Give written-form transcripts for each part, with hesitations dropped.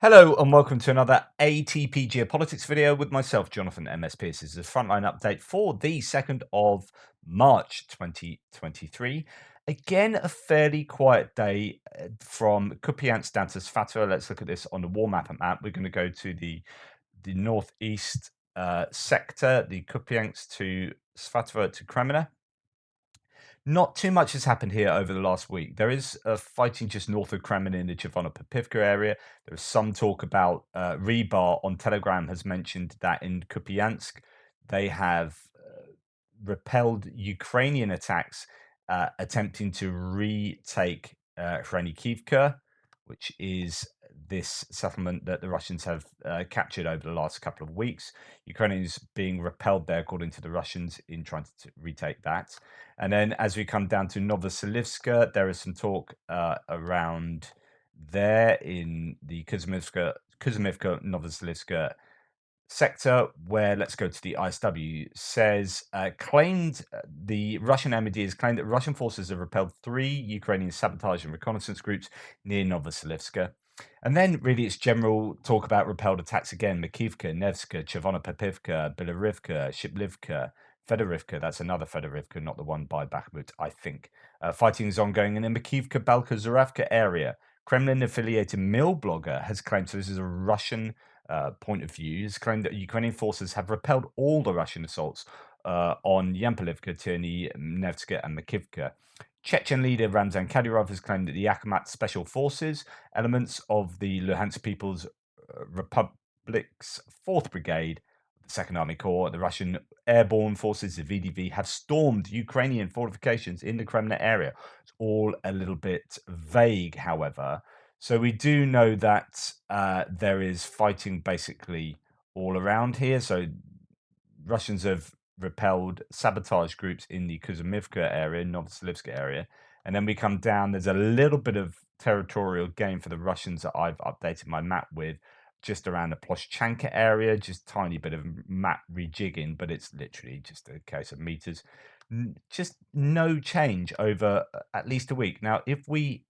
Hello and welcome to another ATP Geopolitics video with myself, Jonathan MS Pearce. This is a frontline update for the 2nd of March 2023. Again, a fairly quiet day from Kupiansk down to Svatove. Let's look at this on the war map. We're going to go to the northeast sector, the Kupiansk to Svatove to Kreminna. Not too much has happened here over the last week. There is fighting just north of Kreminna in the Chervona-Popivka area. There is some talk about Rebar on Telegram has mentioned that in Kupiansk they have repelled Ukrainian attacks attempting to retake Khrenikivka, which is this settlement that the Russians have captured over the last couple of weeks. Ukrainians being repelled there, according to the Russians, in trying to retake that. And then as we come down to Novoselivska, there is some talk around there in the Kuzmivka Novoselivska sector, where let's go to the ISW says claimed the Russian MOD has claimed that Russian forces have repelled 3 Ukrainian sabotage and reconnaissance groups near Novoselivska. And then really it's general talk about repelled attacks again. Makivka, Nevska, Chervona-Popivka, Bilorivka, Shiplivka, Fedorivka. That's another Fedorivka, not the one by Bakhmut, I think. Fighting is ongoing in the Makivka, Balka, Zuravka area. Kremlin-affiliated Mill blogger has claimed, so this is a Russian point of view, has claimed that Ukrainian forces have repelled all the Russian assaults on Yampolivka, Terny, Nevska, and Makivka. Chechen leader Ramzan Kadyrov has claimed that the Akhmat Special Forces, elements of the Luhansk People's Republic's 4th Brigade, the 2nd Army Corps, the Russian Airborne Forces, the VDV, have stormed Ukrainian fortifications in the Kreminna area. It's all a little bit vague, however. So we do know that there is fighting basically all around here. So Russians have repelled sabotage groups in the Kuzmivka area, Novoselivska area. And then we come down, there's a little bit of territorial gain for the Russians that I've updated my map with, just around the Ploshchanka area, just tiny bit of map rejigging, but it's literally just a case of meters. Just no change over at least a week. Now, if we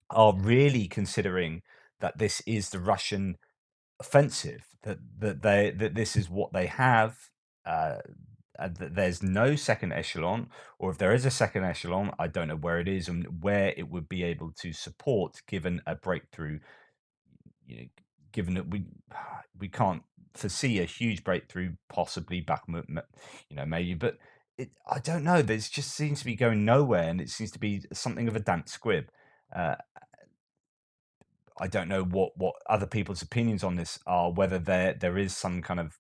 are really considering that this is the Russian offensive, that this is what they have, that there's no second echelon, or if there is a second echelon, I don't know where it is and where it would be able to support, given a breakthrough. You know, given that we can't foresee a huge breakthrough, possibly Bakhmut, maybe, but I don't know. There's just seems to be going nowhere, and it seems to be something of a damp squib. Uh, I don't know what other people's opinions on this are, whether there is some kind of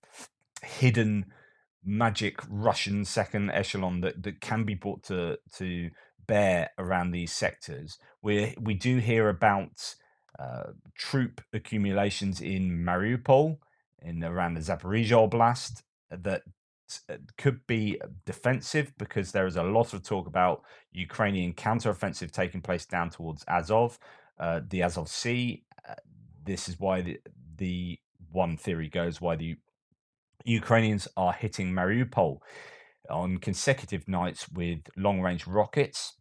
hidden magic Russian second echelon that can be brought to bear around these sectors. We do hear about troop accumulations in Mariupol, in around the Zaporizhia Oblast, that could be defensive, because there is a lot of talk about Ukrainian counteroffensive taking place down towards Azov, the Azov Sea. This is why the one theory goes why the Ukrainians are hitting Mariupol on consecutive nights with long-range rockets.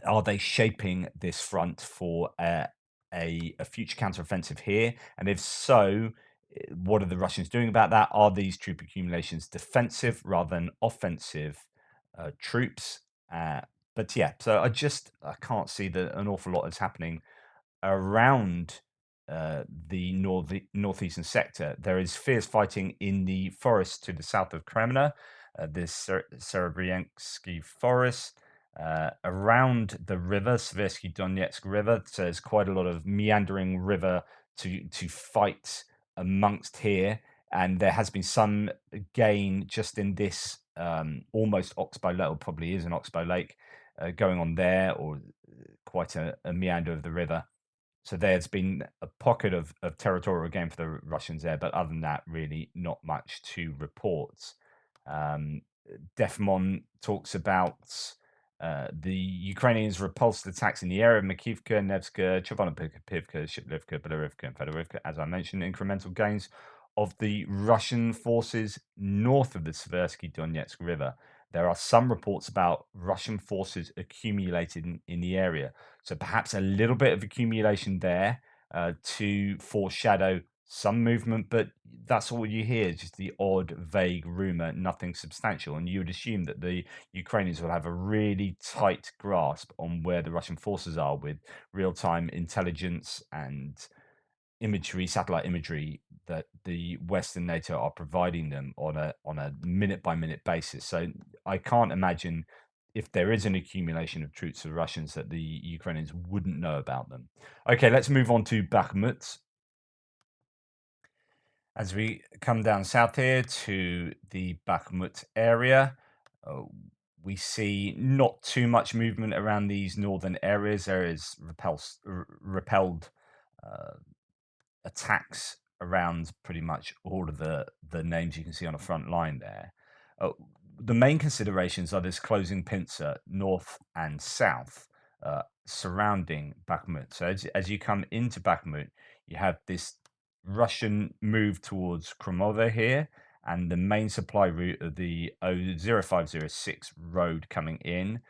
Are they shaping this front for a future counteroffensive here? And if so, what are the Russians doing about that? Are these troop accumulations defensive rather than offensive troops? But yeah, so I can't see that an awful lot is happening around the northeastern sector. There is fierce fighting in the forest to the south of Kreminna, this Serebryansky forest, around the river, Seversky Donetsk River. So there's quite a lot of meandering river to fight amongst here, and there has been some gain just in this almost oxbow lake, or probably is an oxbow lake, going on there, or quite a meander of the river. So there's been a pocket of territorial gain for the Russians there, but other than that, really not much to report. Defmon talks about the Ukrainians' repulsed attacks in the area of Makivka, Nevska, Chervona-Popivka, Shiplivka, Bilorivka, and Fedorivka. As I mentioned, incremental gains of the Russian forces north of the Seversky Donetsk River. There are some reports about Russian forces accumulated in the area. So perhaps a little bit of accumulation there, to foreshadow some movement, but that's all you hear, just the odd vague rumor, nothing substantial. And you would assume that the Ukrainians will have a really tight grasp on where the Russian forces are with real-time intelligence and imagery, satellite imagery that the Western NATO are providing them on a minute by minute basis. So I can't imagine if there is an accumulation of troops for the Russians that the Ukrainians wouldn't know about them. Okay, let's move on to Bakhmut. As we come down south here to the Bakhmut area, uh, we see not too much movement around these northern areas. There is repelled uh, attacks around pretty much all of the names you can see on the front line there. Uh, the main considerations are this closing pincer north and south surrounding Bakhmut. So as you come into Bakhmut, you have this Russian move towards Kromova here, and the main supply route of the 0506 road coming in.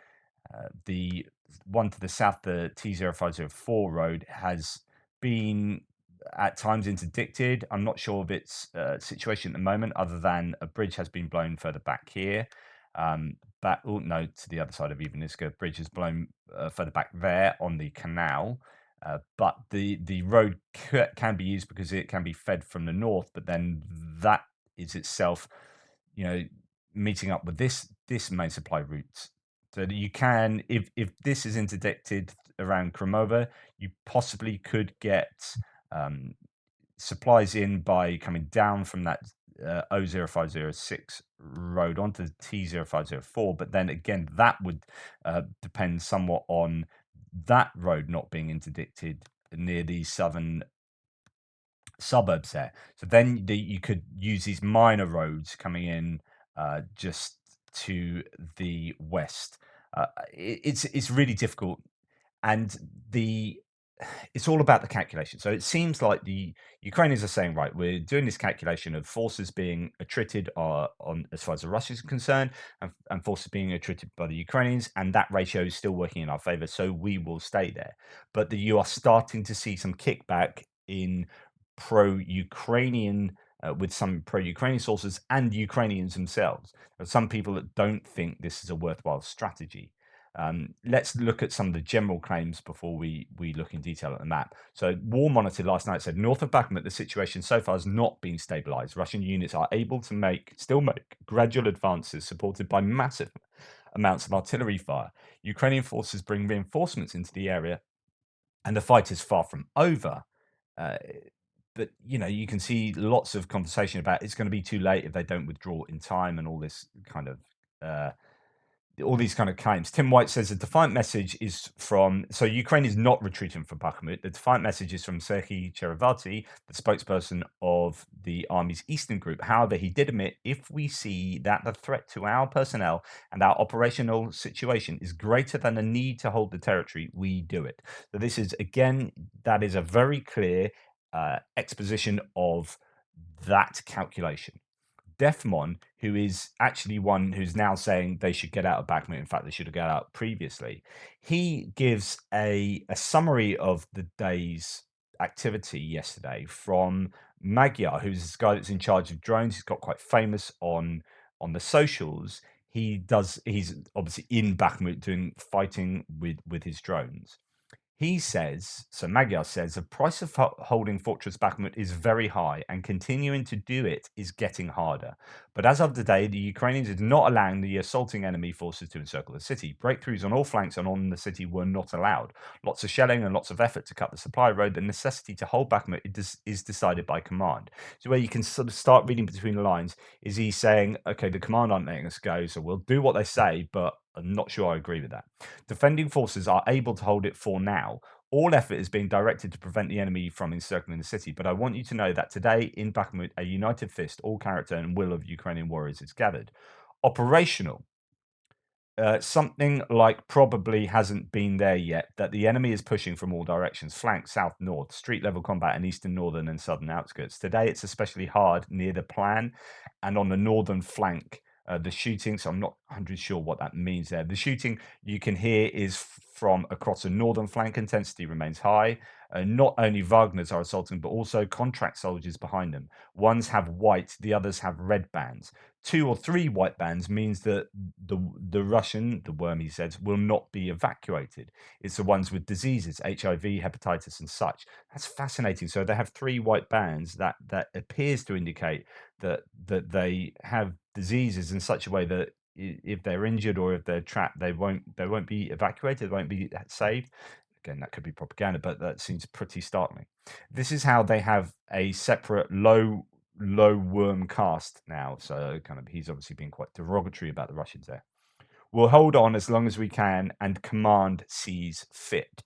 The one to the south, the T0504 road, has been at times interdicted. I'm not sure of its situation at the moment, other than a bridge has been blown further back here. No, to the other side of Ivaniska, bridge is blown further back there on the canal. But the road can be used because it can be fed from the north, but then that is itself, you know, meeting up with this main supply route. So that you can, if this is interdicted around Kromova, you possibly could get um, supplies in by coming down from that 0506 road onto the T0504. But then again, that would depend somewhat on that road not being interdicted near the southern suburbs there. So then you could use these minor roads coming in just to the west. It's really difficult, and the it's all about the calculation. So it seems like the Ukrainians are saying, right, we're doing this calculation of forces being attrited on as far as the Russians are concerned, and forces being attrited by the Ukrainians, and that ratio is still working in our favor, so we will stay there. But you are starting to see some kickback in pro-Ukrainian. With some pro-Ukrainian sources and Ukrainians themselves, there are some people that don't think this is a worthwhile strategy. Let's look at some of the general claims before we look in detail at the map. So, War Monitor last night said north of Bakhmut, the situation so far has not been stabilized. Russian units are able to still make gradual advances supported by massive amounts of artillery fire. Ukrainian forces bring reinforcements into the area, and the fight is far from over. Uh, but you can see lots of conversation about it's going to be too late if they don't withdraw in time, and all this kind of all these kind of claims. Tim White says the defiant message is from, so Ukraine is not retreating from Bakhmut. The defiant message is from Serhiy Cherevati, the spokesperson of the army's eastern group. However, he did admit, if we see that the threat to our personnel and our operational situation is greater than the need to hold the territory, we do it. So this is, again, that is a very clear exposition of that calculation. Defmon, who is actually one who's now saying they should get out of Bakhmut. In fact, they should have got out previously. He gives a summary of the day's activity yesterday from Magyar, who's this guy that's in charge of drones. He's got quite famous on the socials. He's obviously in Bakhmut doing fighting with his drones. He says, so Magyar says, the price of holding Fortress Bakhmut is very high and continuing to do it is getting harder. But as of today, the Ukrainians are not allowing the assaulting enemy forces to encircle the city. Breakthroughs on all flanks and on the city were not allowed. Lots of shelling and lots of effort to cut the supply road. The necessity to hold Bakhmut is decided by command. So where you can sort of start reading between the lines is he saying, okay, the command aren't letting us go, so we'll do what they say, but I'm not sure I agree with that. Defending forces are able to hold it for now. All effort is being directed to prevent the enemy from encircling the city. But I want you to know that today in Bakhmut, a united fist, all character and will of Ukrainian warriors is gathered. Operational. Something like probably hasn't been there yet, that the enemy is pushing from all directions, flank, south, north, street level combat in eastern, northern and southern outskirts. Today it's especially hard near the plan and on the northern flank The shooting, so I'm not 100 sure what that means there. The shooting you can hear is from across the northern flank. Intensity remains high. Not only Wagner's are assaulting, but also contract soldiers behind them. Ones have white, the others have red bands. 2 or 3 white bands means that the Russian, the worm he said, will not be evacuated. It's the ones with diseases, HIV, hepatitis, and such. That's fascinating. So they have 3 white bands that appears to indicate that they have diseases in such a way that if they're injured or if they're trapped, they won't be evacuated, they won't be saved. Again, that could be propaganda, but that seems pretty startling. This is how they have a separate low worm cast now. So kind of he's obviously been quite derogatory about the Russians there. We'll hold on as long as we can and command sees fit.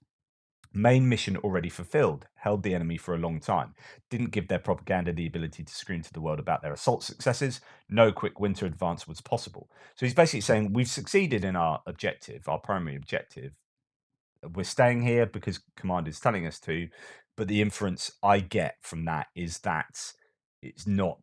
Main mission already fulfilled, held the enemy for a long time, didn't give their propaganda the ability to scream to the world about their assault successes, no quick winter advance was possible. So he's basically saying we've succeeded in our objective, our primary objective. We're staying here because command is telling us to, but the inference I get from that is that it's not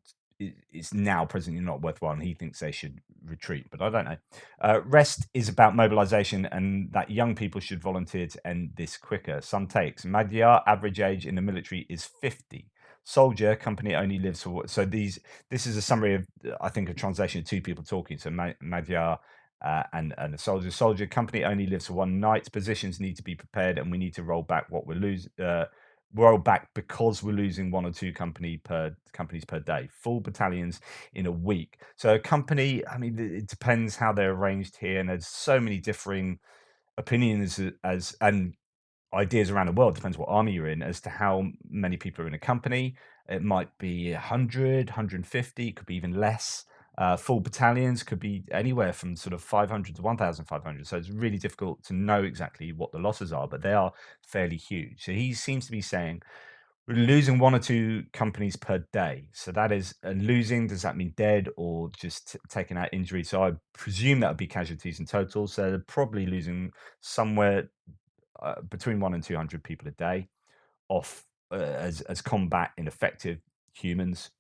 it's now presently not worthwhile, and he thinks they should retreat, but I don't know. Rest is about mobilization and that young people should volunteer to end this quicker. Some takes. Magyar average age in the military is 50. Soldier company only lives for so this is a summary of I think a translation of 2 people talking. So Magyar and a soldier company only lives for one night. Positions need to be prepared, and we need to roll back what we're losing. Roll back because we're losing 1 or 2 companies per day. Full battalions in a week. So a company, I mean, it depends how they're arranged here, and there's so many differing opinions as and ideas around the world, depends what army you're in, as to how many people are in a company. It might be 100, 150, could be even less. Full battalions could be anywhere from sort of 500 to 1,500. So it's really difficult to know exactly what the losses are, but they are fairly huge. So he seems to be saying we're losing 1 or 2 companies per day. So that is losing. Does that mean dead or just taking out injury? So I presume that would be casualties in total. So they're probably losing somewhere between 1 and 200 people a day off as combat ineffective humans,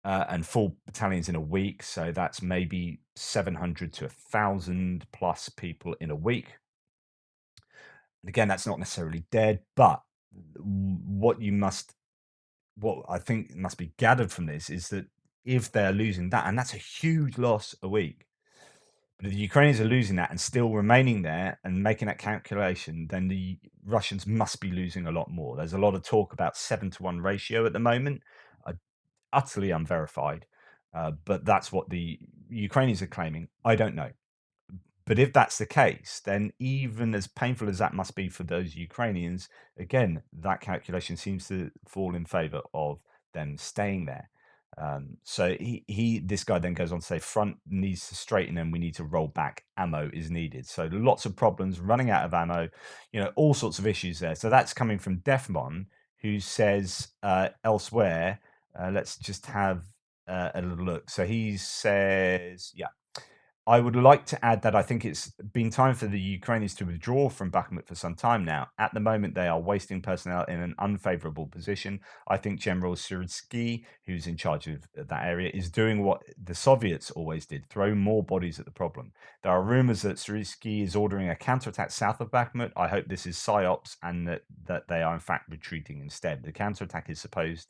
and full battalions in a week. So that's maybe 700 to 1,000 plus people in a week. And again, that's not necessarily dead, but what I think must be gathered from this is that if they're losing that, and that's a huge loss a week, but if the Ukrainians are losing that and still remaining there and making that calculation, then the Russians must be losing a lot more. There's a lot of talk about 7-to-1 ratio at the moment, utterly unverified, but that's what the Ukrainians are claiming. I don't know. But if that's the case, then even as painful as that must be for those Ukrainians, again, that calculation seems to fall in favor of them staying there. So this guy then goes on to say front needs to straighten and we need to roll back. Ammo is needed. So lots of problems, running out of ammo, all sorts of issues there. So that's coming from Defmon, who says elsewhere. Let's just have a little look. So he says, yeah. I would like to add that I think it's been time for the Ukrainians to withdraw from Bakhmut for some time now. At the moment, they are wasting personnel in an unfavorable position. I think General Syrsky, who's in charge of that area, is doing what the Soviets always did, throw more bodies at the problem. There are rumors that Syrsky is ordering a counterattack south of Bakhmut. I hope this is psyops and that they are in fact retreating instead. The counterattack is supposed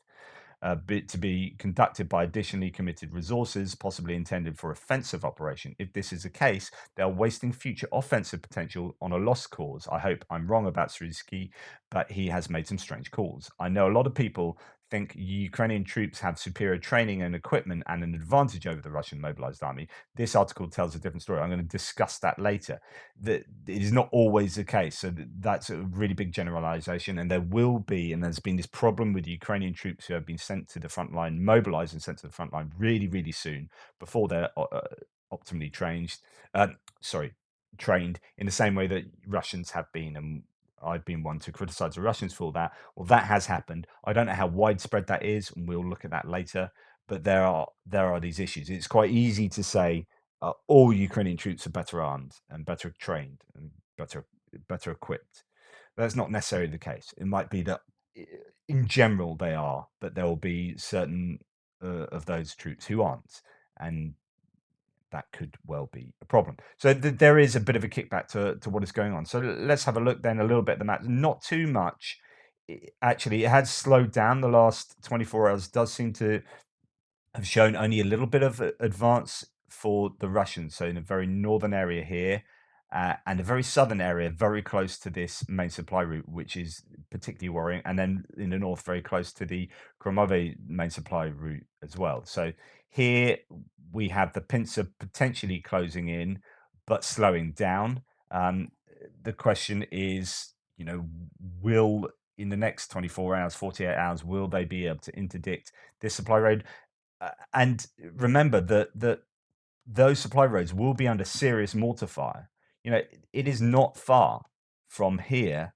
to be conducted by additionally committed resources, possibly intended for offensive operation. If this is the case, they are wasting future offensive potential on a lost cause. I hope I'm wrong about Sritsky, but he has made some strange calls. I know a lot of people think Ukrainian troops have superior training and equipment and an advantage over the Russian mobilized army. This article tells a different story. I'm going to discuss that later. That it is not always the case. So that's a really big generalization. And there will be, and there's been this problem with Ukrainian troops who have been sent to the front line, mobilized and sent to the front line really, really soon before they're optimally trained. Trained in the same way that Russians have been. And I've been one to criticize the Russians for that. Well, that has happened. I don't know how widespread that is, and we'll look at that later. But there are these issues. It's quite easy to say all Ukrainian troops are better armed and better trained and better equipped. That's not necessarily the case. It might be that in general they are, but there will be certain of those troops who aren't, and that could well be a problem. So there is a bit of a kickback to what is going on. So let's have a look then a little bit at the map. Not too much. Actually, it has slowed down the last 24 hours. Does seem to have shown only a little bit of advance for the Russians. So in a very northern area here, and a very southern area, very close to this main supply route, which is particularly worrying. And then in the north, very close to the Kromove main supply route as well. So here we have the pincer potentially closing in, but slowing down. The question is, will in the next 24 hours, 48 hours, will they be able to interdict this supply road? And remember that those supply roads will be under serious mortar fire. It is not far from here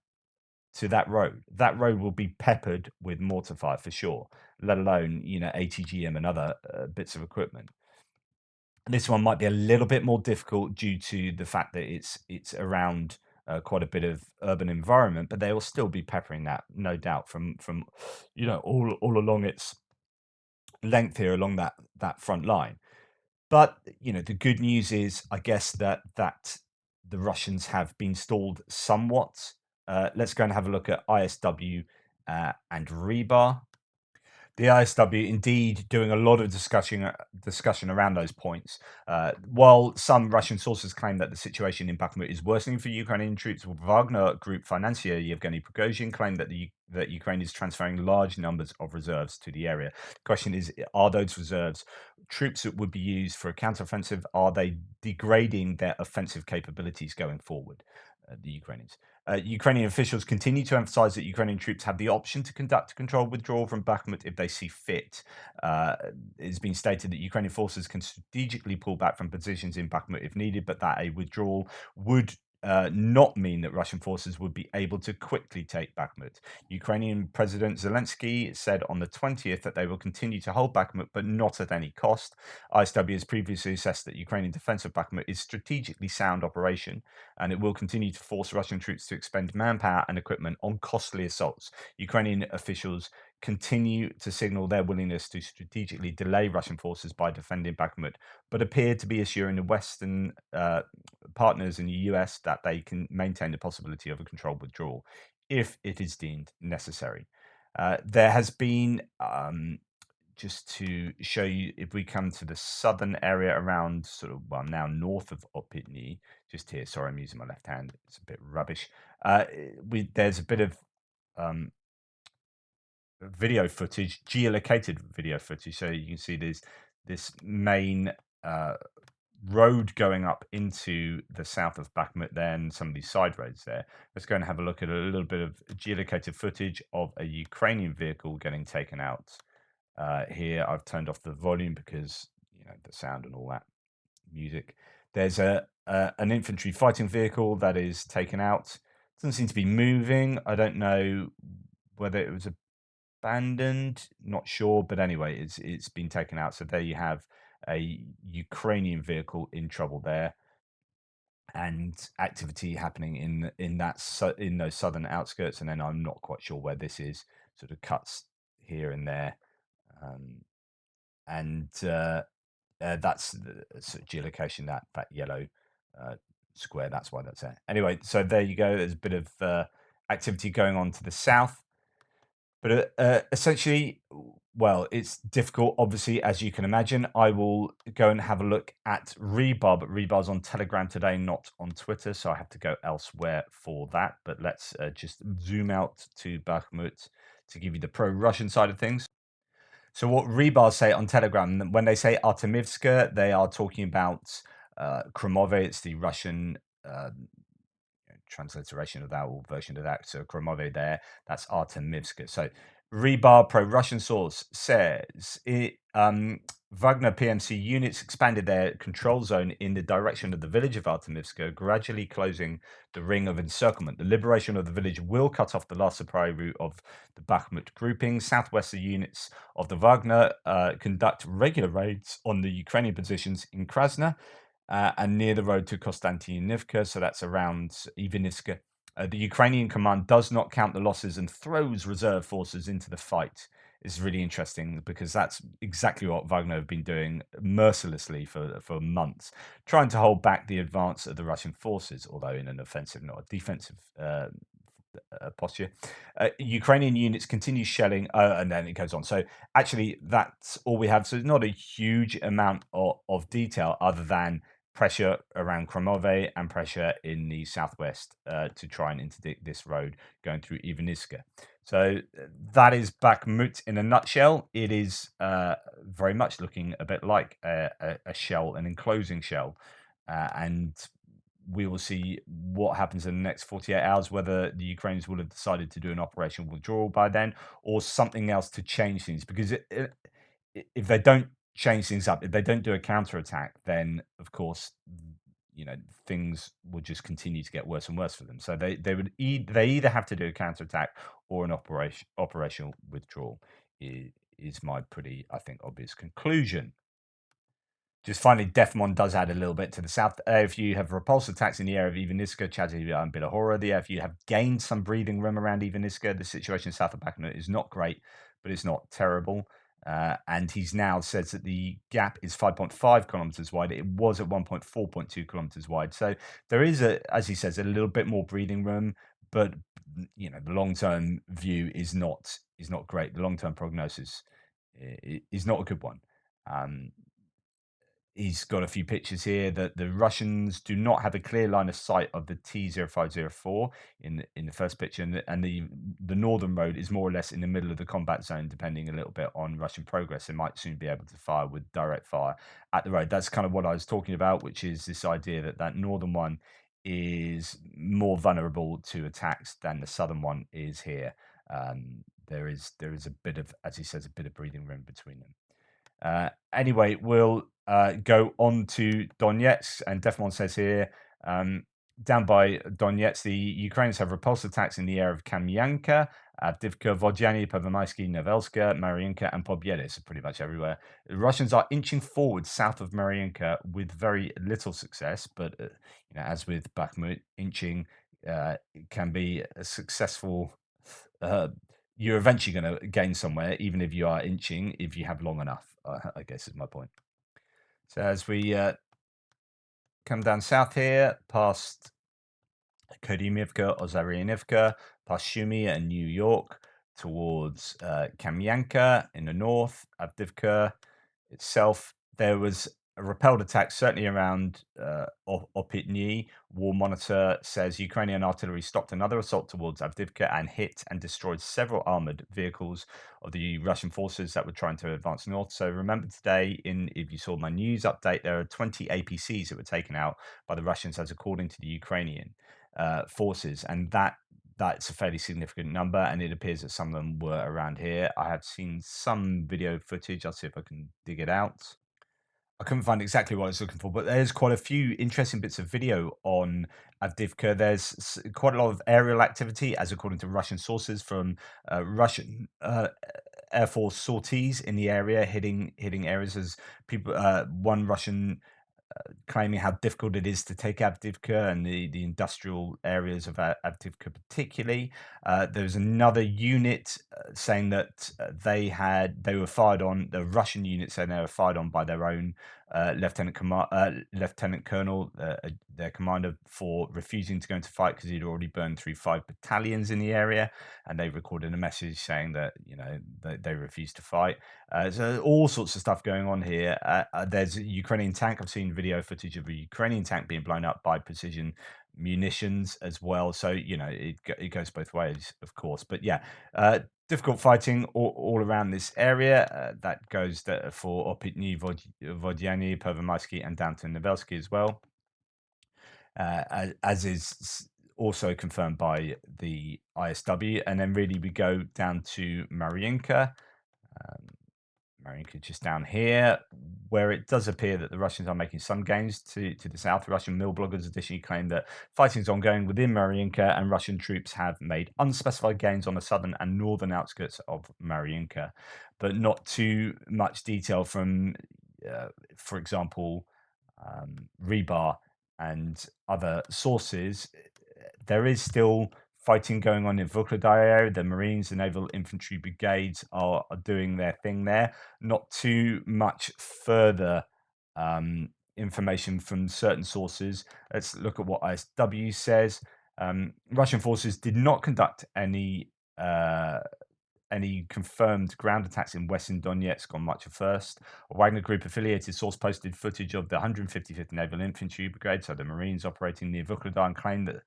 to that road. That road will be peppered with mortar fire for sure, let alone, ATGM and other bits of equipment. This one might be a little bit more difficult due to the fact that it's around quite a bit of urban environment, but they will still be peppering that, no doubt, from all along its length here along that front line. But the good news is, I guess, that the Russians have been stalled somewhat. Let's go and have a look at ISW and Rebar. The ISW indeed doing a lot of discussion around those points. While some Russian sources claim that the situation in Bakhmut is worsening for Ukrainian troops, Wagner Group financier Yevgeny Prigozhin claimed that Ukraine is transferring large numbers of reserves to the area. The question is, are those reserves troops that would be used for a counteroffensive? Are they degrading their offensive capabilities going forward? The Ukrainians. Ukrainian officials continue to emphasize that Ukrainian troops have the option to conduct a controlled withdrawal from Bakhmut if they see fit. It's been stated that Ukrainian forces can strategically pull back from positions in Bakhmut if needed, but that a withdrawal would not mean that Russian forces would be able to quickly take Bakhmut. Ukrainian President Zelensky said on the 20th that they will continue to hold Bakhmut, but not at any cost. ISW has previously assessed that Ukrainian defense of Bakhmut is strategically sound operation, and it will continue to force Russian troops to expend manpower and equipment on costly assaults. Ukrainian officials continue to signal their willingness to strategically delay Russian forces by defending Bakhmut, but appear to be assuring the Western partners in the US that they can maintain the possibility of a controlled withdrawal if it is deemed necessary. There has been, just to show you, if we come to the southern area around now north of Opitny, just here, sorry, I'm using my left hand, it's a bit rubbish. There's a bit of video footage, geolocated video footage. So you can see there's this main road going up into the south of Bakhmut there, and some of these side roads there. Let's go and have a look at a little bit of geolocated footage of a Ukrainian vehicle getting taken out. Here, I've turned off the volume because the sound and all that music. There's an infantry fighting vehicle that is taken out. Doesn't seem to be moving. I don't know whether it was abandoned, not sure, but anyway, it's been taken out. So there you have a Ukrainian vehicle in trouble there, and activity happening in those southern outskirts. And then I'm not quite sure where this is. Sort of cuts here and there, and that's the sort of geolocation, that yellow square. That's why that's there. Anyway, so there you go. There's a bit of activity going on to the south. But essentially, well, it's difficult, obviously, as you can imagine. I will go and have a look at Rebar, but Rebar's on Telegram today, not on Twitter, so I have to go elsewhere for that. But let's just zoom out to Bakhmut to give you the pro-Russian side of things. So what Rebar say on Telegram, when they say Artemivska, they are talking about Kromove. It's the Russian transliteration of that, or version of that. So Kromove there, that's Artemivska. So Rebar, pro-Russian source, says Wagner PMC units expanded their control zone in the direction of the village of Artemivska, gradually closing the ring of encirclement. The liberation of the village will cut off the last supply route of the Bakhmut grouping. Southwestern units of the Wagner conduct regular raids on the Ukrainian positions in Krasna and near the road to Konstantinivka, so that's around Ivanivska, The Ukrainian command does not count the losses and throws reserve forces into the fight. It's really interesting because that's exactly what Wagner have been doing mercilessly for months, trying to hold back the advance of the Russian forces, although in an offensive, not a defensive posture. Ukrainian units continue shelling, and then it goes on. So actually, that's all we have. So it's not a huge amount of detail other than pressure around Kromove and pressure in the southwest to try and interdict this road going through Ivaniska. So that is Bakhmut in a nutshell. It is very much looking a bit like a shell, an enclosing shell, and we will see what happens in the next 48 hours, whether the Ukrainians will have decided to do an operational withdrawal by then or something else to change things. Because if they don't change things up, if they don't do a counterattack, then of course, things will just continue to get worse and worse for them. So they either have to do a counterattack or an operational withdrawal is my pretty, I think, obvious conclusion. Just finally, Defmon does add a little bit to the south. If you have repulsed attacks in the area of Ivaniska, Chazivya, and Bilahora, the if you have gained some breathing room around Ivaniska, the situation south of Bakhmut is not great, but it's not terrible. And he's now says that the gap is 5.5 kilometers wide. It was at 1.4.2 kilometers wide. So there is, as he says, a little bit more breathing room, but the long-term view is not great. The long-term prognosis is not a good one. He's got a few pictures here that the Russians do not have a clear line of sight of the T-0504 in the first picture, and the northern road is more or less in the middle of the combat zone, depending a little bit on Russian progress. They might soon be able to fire with direct fire at the road. That's kind of what I was talking about, which is this idea that northern one is more vulnerable to attacks than the southern one is here. There is a bit of, as he says, a bit of breathing room between them. Anyway, we'll go on to Donetsk, and Defmon says here, down by Donetsk, the Ukrainians have repulsed attacks in the area of Kamyanka, Avdivka, Vodyany, Pervomaisky, Novelska, Marinka, and Pobyeda, so pretty much everywhere. The Russians are inching forward south of Marinka with very little success, but as with Bakhmut, inching can be a successful. You're eventually going to gain somewhere, even if you are inching, if you have long enough, I guess is my point. So as we come down south here, past Kodimivka, Ozarianivka, past Shumi and New York, towards Kamyanka in the north, Avdivka itself, there was a repelled attack, certainly around Opitny. War Monitor says Ukrainian artillery stopped another assault towards Avdivka and hit and destroyed several armored vehicles of the Russian forces that were trying to advance north. So remember today, if you saw my news update, there are 20 APCs that were taken out by the Russians, as according to the Ukrainian forces, and that's a fairly significant number, and it appears that some of them were around here. I have seen some video footage. I'll see if I can dig it out. I couldn't find exactly what I was looking for, but there's quite a few interesting bits of video on Avdivka. There's quite a lot of aerial activity, as according to Russian sources, from Russian Air Force sorties in the area, hitting areas. As people, one Russian claiming how difficult it is to take Avdivka and the industrial areas of Avdivka particularly. There's another unit saying that they were fired on, the Russian unit saying they were fired on by their own lieutenant colonel, their commander, for refusing to go into fight because he'd already burned through 5 battalions in the area, and they recorded a message saying that they refused to fight. So all sorts of stuff going on here. There's a Ukrainian tank. I've seen video footage of a Ukrainian tank being blown up by precision munitions as well. So it goes both ways, of course. But yeah, difficult fighting all around this area. That goes for Opitny, Vodyany, Pervomaisky, and down to Novelsky as well, as is also confirmed by the ISW. And then really we go down to Marinka. Marinka just down here, where it does appear that the Russians are making some gains to the south. Russian mill bloggers additionally claim that fighting is ongoing within Marinka, and Russian troops have made unspecified gains on the southern and northern outskirts of Marinka, but not too much detail from, for example, Rebar and other sources there is still fighting going on in Vuhledar area. The Marines and Naval Infantry brigades are doing their thing there. Not too much further information from certain sources. Let's look at what ISW says. Russian forces did not conduct any confirmed ground attacks in Western Donetsk on March 1st. A Wagner Group affiliated source posted footage of the 155th Naval Infantry Brigade, so the Marines operating near Vuhledar, and claimed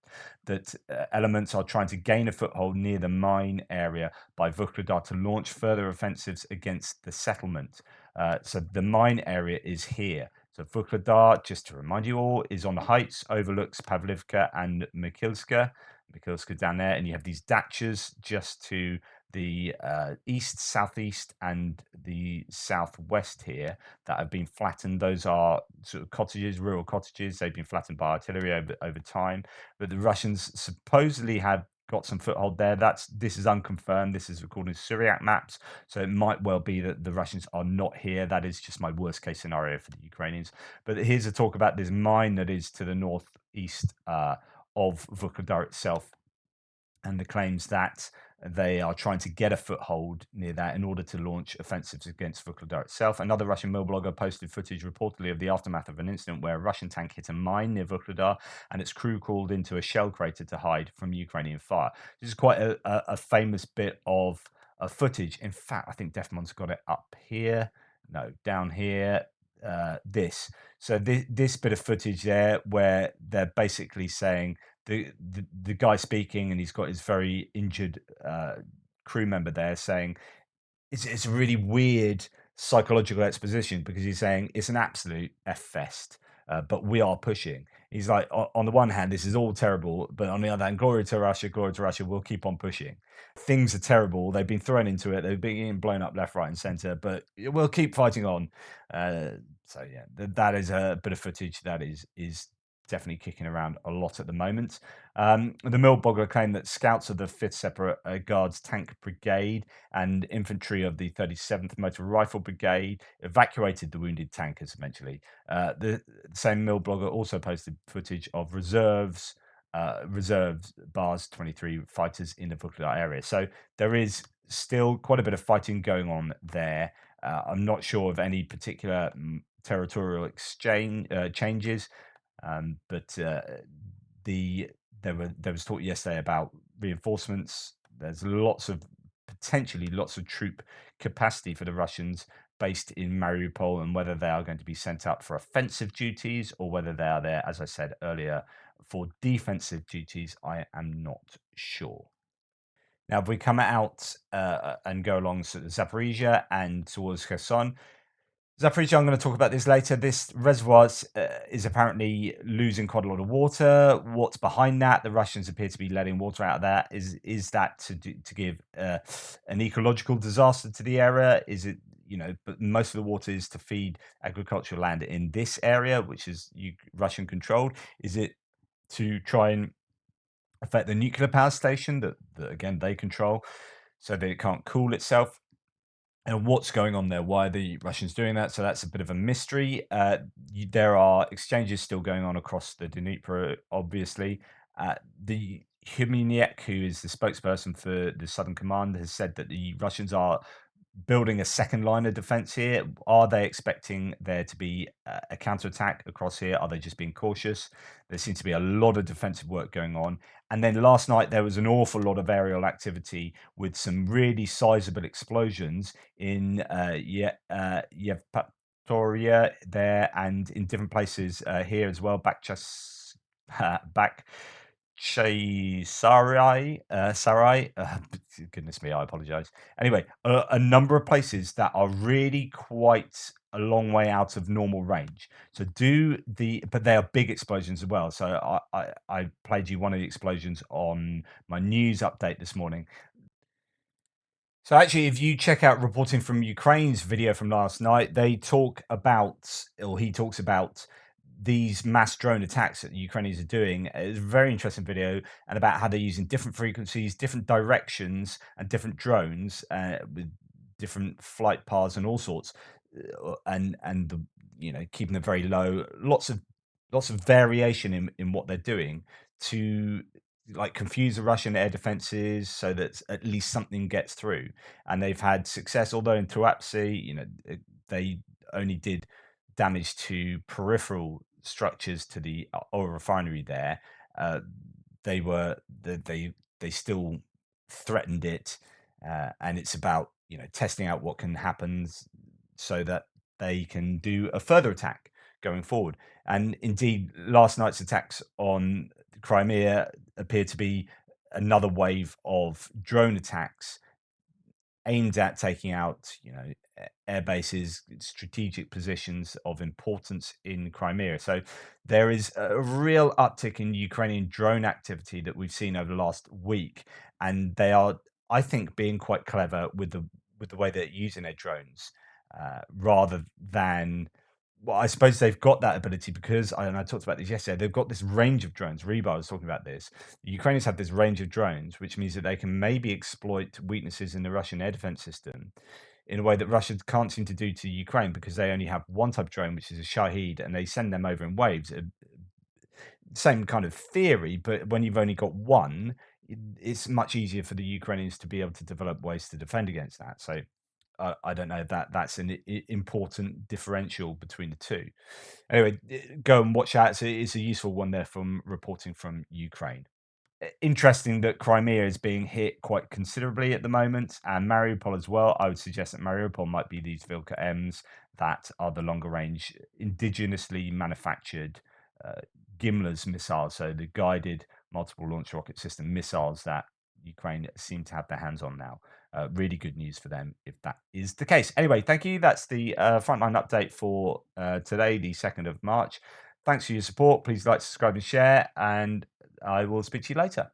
that elements are trying to gain a foothold near the mine area by Vuhledar to launch further offensives against the settlement. So the mine area is here. So Vuhledar, just to remind you all, is on the heights, overlooks Pavlivka and Mikilska down there, and you have these dachas just to the east, southeast, and the southwest here that have been flattened. Those are sort of cottages, rural cottages. They've been flattened by artillery over time, but the Russians supposedly have got some foothold there. This is unconfirmed. This is according to Syriac maps, so it might well be that the Russians are not here. That is just my worst case scenario for the Ukrainians. But here's a talk about this mine that is to the northeast of Vuhledar itself, and the claims that they are trying to get a foothold near that in order to launch offensives against Vuhledar itself. Another Russian mill blogger posted footage reportedly of the aftermath of an incident where a Russian tank hit a mine near Vuhledar and its crew crawled into a shell crater to hide from Ukrainian fire. This is quite a famous bit of footage. In fact, I think Defmon's got it up here. No, down here. This bit of footage there where they're basically saying the guy speaking, and he's got his very injured crew member there saying it's a really weird psychological exposition, because he's saying it's an absolute F fest, but we are pushing. He's like, on the one hand, this is all terrible, but on the other hand, glory to Russia, we'll keep on pushing. Things are terrible. They've been thrown into it. They've been blown up left, right, and center, but we'll keep fighting on. So yeah, that is a bit of footage that is definitely kicking around a lot at the moment. The mill blogger claimed that scouts of the 5th Separate Guards Tank Brigade and infantry of the 37th Motor Rifle Brigade evacuated the wounded tankers eventually. The same mill blogger also posted footage of reserves bars 23 fighters in the Vuhledar area. So there is still quite a bit of fighting going on there. I'm not sure of any particular territorial exchange changes. But there was talk yesterday about reinforcements. There's potentially lots of troop capacity for the Russians based in Mariupol, and whether they are going to be sent up for offensive duties or whether they are there, as I said earlier, for defensive duties, I am not sure. Now, if we come out and go along Zaporizhia and towards Kherson, Zaporizhia, I'm going to talk about this later. This reservoir is apparently losing quite a lot of water. What's behind that? The Russians appear to be letting water out of that. Is that to give an ecological disaster to the area? Is it, but most of the water is to feed agricultural land in this area, which is Russian controlled. Is it to try and affect the nuclear power station that again they control, so that it can't cool itself? And what's going on there? Why are the Russians doing that? So that's a bit of a mystery. There are exchanges still going on across the Dnipro, obviously. The Huminiek, who is the spokesperson for the Southern Command, has said that the Russians are building a second line of defense here. Are they expecting there to be a counterattack across here? Are they just being cautious? There seems to be a lot of defensive work going on. And then last night, there was an awful lot of aerial activity with some really sizable explosions in Yevpatoria there, and in different places here as well. Back Sarai, goodness me, I apologize. Anyway, a number of places that are really quite a long way out of normal range. So but they are big explosions as well. So I played you one of the explosions on my news update this morning. So actually, if you check out reporting from Ukraine's video from last night, he talks about these mass drone attacks that the Ukrainians are doing. It's a very interesting video, and about how they're using different frequencies, different directions, and different drones with different flight paths and all sorts, and keeping them very low. Lots of variation in what they're doing to like confuse the Russian air defenses so that at least something gets through. And they've had success, although in Tuapse, they only did damage to peripheral structures to the oil refinery there. Uh, they still threatened it, and it's about testing out what can happen so that they can do a further attack going forward. And indeed, last night's attacks on Crimea appear to be another wave of drone attacks aimed at taking out, air bases, strategic positions of importance in Crimea. So there is a real uptick in Ukrainian drone activity that we've seen over the last week, and they are, I think, being quite clever with the way they're using their drones, rather than. Well, I suppose they've got that ability because, and I talked about this yesterday, they've got this range of drones. Rebar was talking about this. The Ukrainians have this range of drones, which means that they can maybe exploit weaknesses in the Russian air defense system in a way that Russia can't seem to do to Ukraine because they only have one type of drone, which is a Shahed, and they send them over in waves. Same kind of theory, but when you've only got one, it's much easier for the Ukrainians to be able to develop ways to defend against that. So I don't know if that's an important differential between the two. Anyway, go and watch that. It's a useful one there from reporting from Ukraine. Interesting that Crimea is being hit quite considerably at the moment, and Mariupol as well. I would suggest that Mariupol might be these Vilka M's that are the longer range, indigenously manufactured Gimler's missiles, so the guided multiple launch rocket system missiles that Ukraine seem to have their hands on now. Really good news for them if that is the case. Anyway, thank you. That's the frontline update for today, the 2nd of March. Thanks for your support. Please like, subscribe, and share, and I will speak to you later.